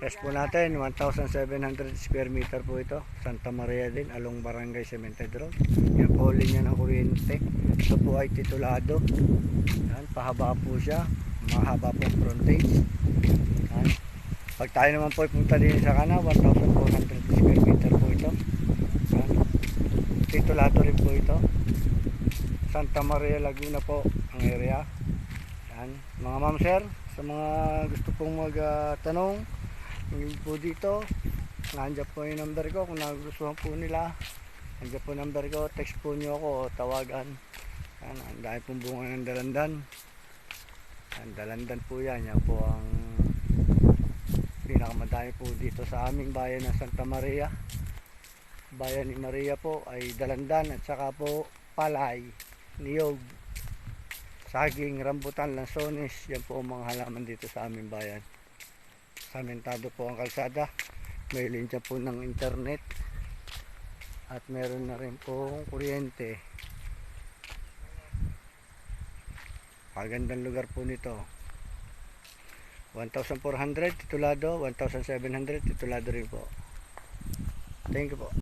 Yes po natin, 1,700 square meter po ito. Santa Maria din, along Barangay Cemented Road. Yan po linya ng kuryente. Ito po ay titulado. Yan, pahaba po siya. Mahaba po frontage. Yan. Pag tayo naman po punta din sa kana, 1,400 square meter po ito. Yan. Titulado rin po ito. Santa Maria, Laguna po ang area. Yan. Mga ma'am sir, sa mga gusto pong magtanong, po dito, nandiyan po yung number ko kung nagustuhan po nila. Nandiyan po number ko, text po nyo ako o tawagan. Yan, ang dahil pong bunga ng dalandan. Yan, dalandan po yan. Yan po ang pinakamadami po dito sa aming bayan ng Santa Maria. Bayan ni Maria po ay dalandan at saka po palay, niyog, saging, rambutan, lansones. Yan po ang mga halaman dito sa aming bayan. Samentado po ang kalsada, may linya po ng internet at meron na rin po kuryente. Magandang lugar po nito. 1,400 titulado, 1,700 titulado rin po. Thank you po.